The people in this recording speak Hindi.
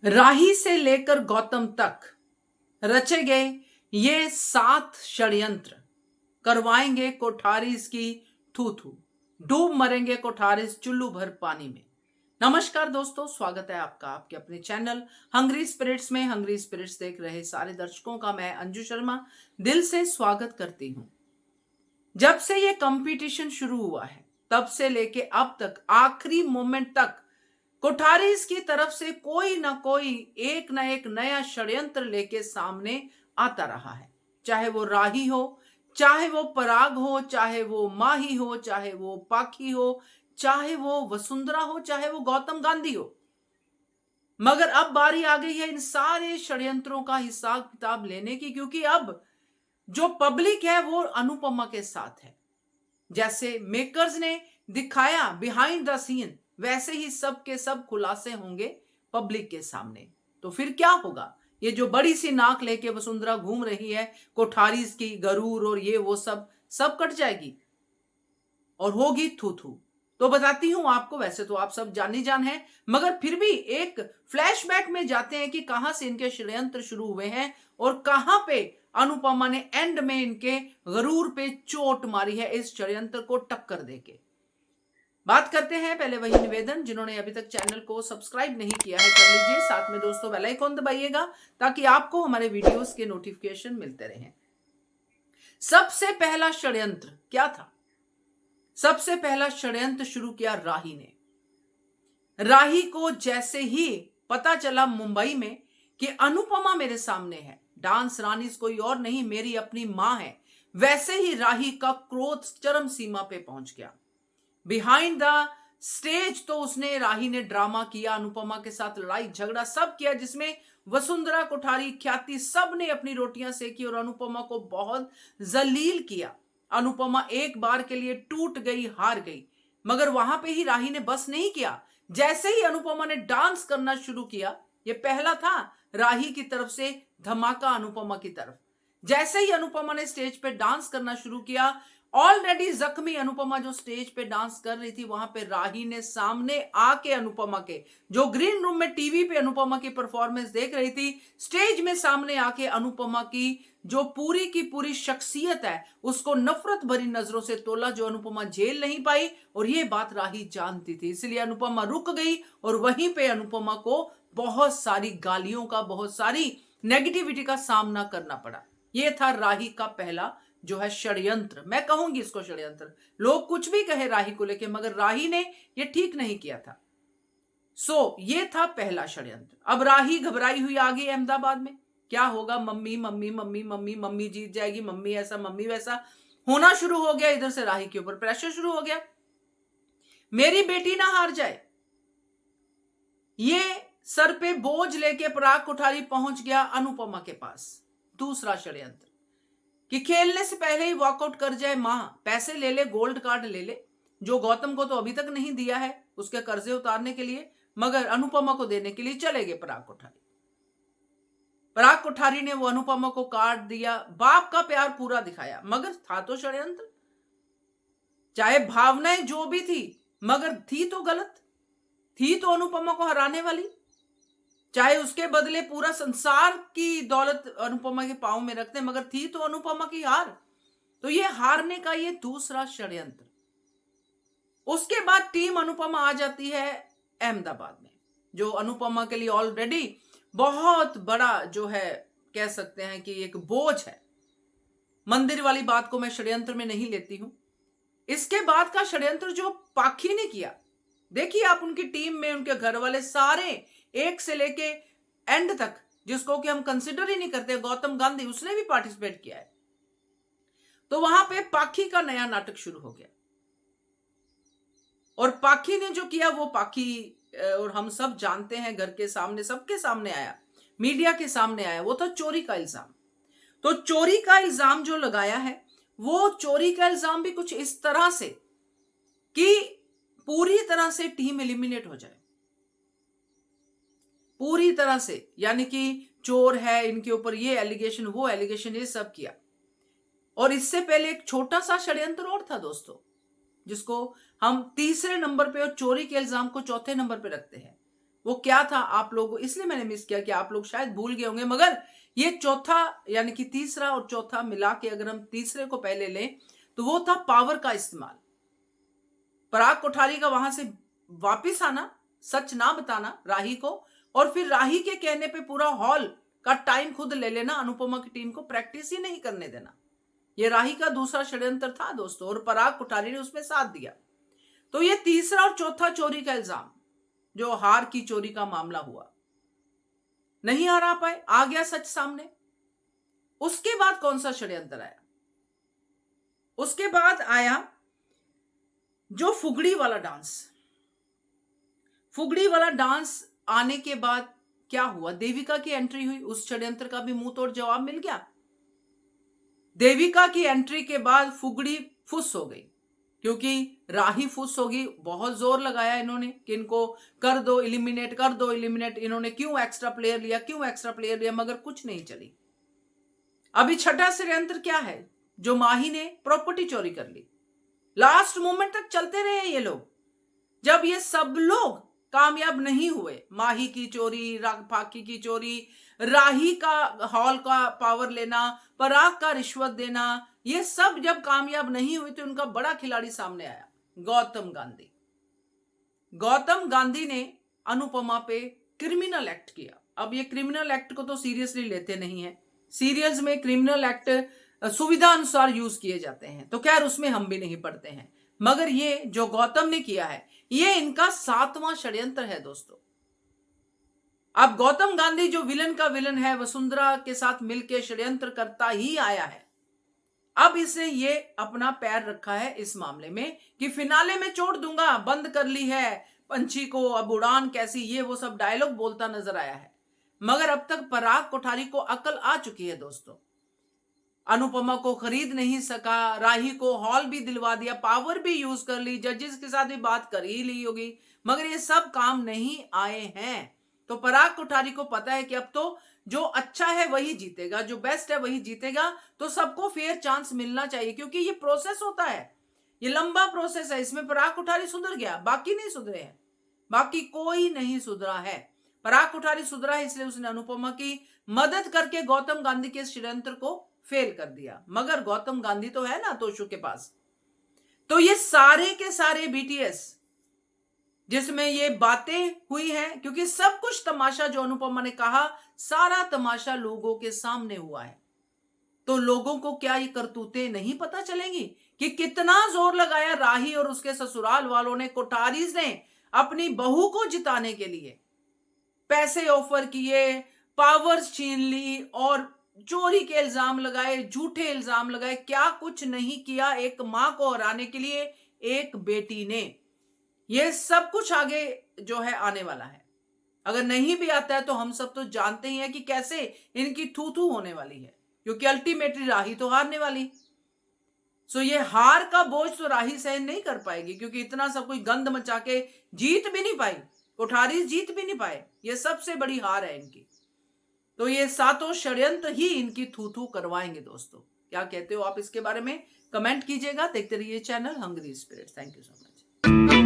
राही से लेकर गौतम तक रचे गए ये 7 षड्यंत्र करवाएंगे कोठारीज की थू थू, डूब मरेंगे कोठारीज चुल्लू भर पानी में। नमस्कार दोस्तों, स्वागत है आपका आपके अपने चैनल हंग्री स्पिरिट्स में। हंग्री स्पिरिट्स देख रहे सारे दर्शकों का मैं अंजू शर्मा दिल से स्वागत करती हूं। जब से ये कंपटीशन शुरू हुआ है तब से लेके अब तक आखिरी मोमेंट तक कोठारीज की तरफ से कोई ना कोई एक ना एक नया षड्यंत्र लेके सामने आता रहा है। चाहे वो राही हो, चाहे वो पराग हो, चाहे वो माही हो, चाहे वो पाखी हो, चाहे वो वसुंधरा हो, चाहे वो गौतम गांधी हो। मगर अब बारी आ गई है इन सारे षड्यंत्रों का हिसाब किताब लेने की, क्योंकि अब जो पब्लिक है वो अनुपमा के साथ है। जैसे मेकर्स ने दिखाया बिहाइंड द सीन, वैसे ही सब के सब खुलासे होंगे पब्लिक के सामने। तो फिर क्या होगा? ये जो बड़ी सी नाक लेके वसुंधरा घूम रही है, कोठारीज की गरूर और ये वो सब कट जाएगी और होगी थू थू। तो बताती हूं आपको, वैसे तो आप सब जानी जान हैं, मगर फिर भी एक फ्लैशबैक में जाते हैं कि कहां से इनके षड्यंत्र शुरू हुए हैं और कहां पे अनुपमा ने एंड में इनके गरूर पे चोट मारी है इस षड्यंत्र को टक्कर देके। बात करते हैं, पहले वही निवेदन, जिन्होंने अभी तक चैनल को सब्सक्राइब नहीं किया है कर लीजिए, साथ में दोस्तों बेल आइकन दबाइएगा ताकि आपको हमारे वीडियोस के नोटिफिकेशन मिलते रहें। सबसे पहला षड्यंत्र क्या था? सबसे पहला षड्यंत्र शुरू किया राही ने। राही को जैसे ही पता चला मुंबई में कि अनुपमा मेरे सामने है, डांस रानी कोई और नहीं मेरी अपनी मां है, वैसे ही राही का क्रोध चरम सीमा पे पहुंच गया। बिहाइंड द स्टेज तो उसने, राही ने ड्रामा किया, अनुपमा के साथ लड़ाई झगड़ा सब किया, जिसमें वसुंधरा कोठारी ख्याति सब ने अपनी रोटियां सेकी और अनुपमा को बहुत जलील किया। अनुपमा एक बार के लिए टूट गई, हार गई। मगर वहां पे ही राही ने बस नहीं किया। जैसे ही अनुपमा ने डांस करना शुरू किया, ये पहला था राही की तरफ से धमाका अनुपमा की तरफ। जैसे ही अनुपमा ने स्टेज पे डांस करना शुरू किया, ऑलरेडी जख्मी अनुपमा जो स्टेज पे डांस कर रही थी, वहां पे राही ने सामने आके अनुपमा के, जो ग्रीन रूम में टीवी पे अनुपमा की परफॉर्मेंस देख रही थी, स्टेज में सामने आके अनुपमा की जो पूरी की पूरी शख्सियत है उसको नफरत भरी नजरों से तोला, जो अनुपमा झेल नहीं पाई। और ये बात राही जानती थी, इसलिए अनुपमा रुक गई और वहीं पे अनुपमा को बहुत सारी गालियों का, बहुत सारी नेगेटिविटी का सामना करना पड़ा। यह था राही का पहला जो है षड्यंत्र, मैं कहूंगी इसको षड्यंत्र। लोग कुछ भी कहे राही को लेके, मगर राही ने यह ठीक नहीं किया था। ये था पहला षड्यंत्र। अब राही घबराई हुई आ गई अहमदाबाद में, क्या होगा, mummy mummy mummy mummy mummy जीत जाएगी, मम्मी ऐसा मम्मी वैसा होना शुरू हो गया। इधर से राही के ऊपर प्रेशर शुरू हो गया, मेरी बेटी ना हार जाए। ये सर पे बोझ लेके पराग कोठारी पहुंच गया अनुपमा के पास। दूसरा षड्यंत्र कि खेलने से पहले ही वॉकआउट कर जाए मां, पैसे ले ले, गोल्ड कार्ड ले ले, जो गौतम को तो अभी तक नहीं दिया है उसके कर्जे उतारने के लिए, मगर अनुपमा को देने के लिए चले गए पराग कोठारी। पराग कोठारी ने वो अनुपमा को कार्ड दिया, बाप का प्यार पूरा दिखाया, मगर था तो षड्यंत्र। चाहे भावनाएं जो भी थी, मगर थी तो गलत, थी तो अनुपमा को हराने वाली। चाहे उसके बदले पूरा संसार की दौलत अनुपमा के पांव में रखते, मगर थी तो अनुपमा की हार। तो ये हारने का ये दूसरा षड्यंत्र। उसके बाद टीम अनुपमा आ जाती है अहमदाबाद में, जो अनुपमा के लिए ऑलरेडी बहुत बड़ा जो है, कह सकते हैं कि एक बोझ है। मंदिर वाली बात को मैं षड्यंत्र में नहीं लेती हूं। इसके बाद का षड्यंत्र जो पाखी ने किया, देखिए आप, उनकी टीम में उनके घर वाले सारे एक से लेके एंड तक, जिसको कि हम कंसिडर ही नहीं करते, गौतम गांधी, उसने भी पार्टिसिपेट किया है। तो वहां पे पाखी का नया नाटक शुरू हो गया और पाखी ने जो किया वो पाखी, और हम सब जानते हैं, घर के सामने सबके सामने आया, मीडिया के सामने आया, वो था चोरी का इल्जाम। तो चोरी का इल्जाम जो लगाया है, वो चोरी का इल्जाम भी कुछ इस तरह से कि पूरी तरह से टीम एलिमिनेट हो जाए, पूरी तरह से, यानी कि चोर है, इनके ऊपर ये एलिगेशन वो एलिगेशन, ये सब किया। और इससे पहले एक छोटा सा षड्यंत्र और था दोस्तों, जिसको हम तीसरे नंबर पे और चोरी के इल्जाम को चौथे नंबर पे रखते हैं। वो क्या था आप लोग, इसलिए मैंने मिस किया कि आप लोग शायद भूल गए होंगे, मगर ये चौथा यानी कि तीसरा और चौथा मिला के अगर हम तीसरे को पहले लें तो वो था पावर का इस्तेमाल। पराग कोठारी का वहां से वापिस आना, सच ना बताना राही को, और फिर राही के कहने पे पूरा हॉल का टाइम खुद ले लेना, अनुपमा की टीम को प्रैक्टिस ही नहीं करने देना। ये राही का दूसरा षड्यंत्र था दोस्तों, और पराग कोठारी ने उसमें साथ दिया। तो ये तीसरा और चौथा चोरी का इल्जाम, जो हार की चोरी का मामला हुआ, नहीं हरा पाए, आ गया सच सामने। उसके बाद कौन सा षड्यंत्र आया? उसके बाद आया जो फुगड़ी वाला डांस। फुगड़ी वाला डांस आने के बाद क्या हुआ? देविका की एंट्री हुई, उस षड्यंत्र का भी मुंह तोड़ जवाब मिल गया। देविका की एंट्री के बाद फुगड़ी फुस हो गई, क्योंकि राही फुस होगी। बहुत जोर लगाया इन्होंने कि इनको कर दो इलिमिनेट, कर दो इलिमिनेट। इन्होंने क्यों एक्स्ट्रा प्लेयर लिया, क्यों एक्स्ट्रा प्लेयर लिया, मगर कुछ नहीं चली। अभी छठा षड्यंत्र क्या है? जो माही ने प्रॉपर्टी चोरी कर ली। लास्ट मोमेंट तक चलते रहे ये लोग। जब ये सब लोग कामयाब नहीं हुए, माही की चोरी, फाकी की चोरी, राही का हॉल का पावर लेना, पराग का रिश्वत देना, ये सब जब कामयाब नहीं हुए तो उनका बड़ा खिलाड़ी सामने आया, गौतम गांधी। गौतम गांधी ने अनुपमा पे क्रिमिनल एक्ट किया। अब ये क्रिमिनल एक्ट को तो सीरियसली लेते नहीं है। सीरियल्स में क्रिमिनल एक्ट सुविधा अनुसार यूज किए जाते हैं, तो खैर उसमें हम भी नहीं पढ़ते हैं। मगर ये जो गौतम ने किया है, ये इनका 7वां षड्यंत्र है दोस्तों। अब गौतम गांधी जो विलन का विलन है, वसुंधरा के साथ मिलकर षड्यंत्र करता ही आया है। अब इसने ये अपना पैर रखा है इस मामले में कि फिनाले में छोड़ दूंगा, बंद कर ली है पंछी को, अब उड़ान कैसी, ये वो सब डायलॉग बोलता नजर आया है। मगर अब तक पराग कोठारी को अकल आ चुकी है दोस्तों। अनुपमा को खरीद नहीं सका, राही को हॉल भी दिलवा दिया, पावर भी यूज कर ली, जजेस के साथ भी बात कर ही ली होगी, मगर ये सब काम नहीं आए हैं। तो पराग कोठारी को पता है कि अब तो जो अच्छा है वही जीतेगा, जो बेस्ट है वही जीतेगा। तो सबको फेयर चांस मिलना चाहिए, क्योंकि ये प्रोसेस होता है, ये लंबा प्रोसेस है। इसमें पराग कोठारी सुधर गया, बाकी नहीं सुधरे हैं, बाकी कोई नहीं सुधरा है। पराग कोठारी सुधरा है, इसलिए उसने अनुपमा की मदद करके गौतम गांधी के षड्यंत्र को फेल कर दिया। मगर गौतम गांधी तो है ना तोशु के पास। तो ये सारे के सारे बीटीएस जिसमें ये बातें हुई हैं, क्योंकि सब कुछ तमाशा जो अनुपमा ने कहा, सारा तमाशा लोगों के सामने हुआ है। तो लोगों को क्या ये करतूतें नहीं पता चलेंगी कि कितना जोर लगाया राही और उसके ससुराल वालों ने, कोठारीज ने अपनी बहू को जिताने के लिए पैसे ऑफर किए, पावर्स छीन ली और चोरी के इल्जाम लगाए, झूठे इल्जाम लगाए, क्या कुछ नहीं किया एक मां को हराने के लिए एक बेटी ने। ये सब कुछ आगे जो है आने वाला है। अगर नहीं भी आता है तो हम सब तो जानते ही हैं कि कैसे इनकी थू थू होने वाली है, क्योंकि अल्टीमेटली राही तो हारने वाली। सो ये हार का बोझ तो राही सहन नहीं कर पाएगी, क्योंकि इतना सब कुछ गंद मचा के जीत भी नहीं पाई, कोठारी जीत भी नहीं पाए। ये सबसे बड़ी हार है इनकी। तो ये 7 षड्यंत्र ही इनकी थू थू करवाएंगे दोस्तों। क्या कहते हो आप इसके बारे में? कमेंट कीजिएगा। देखते रहिए channel hungry spirit. Thank you so much.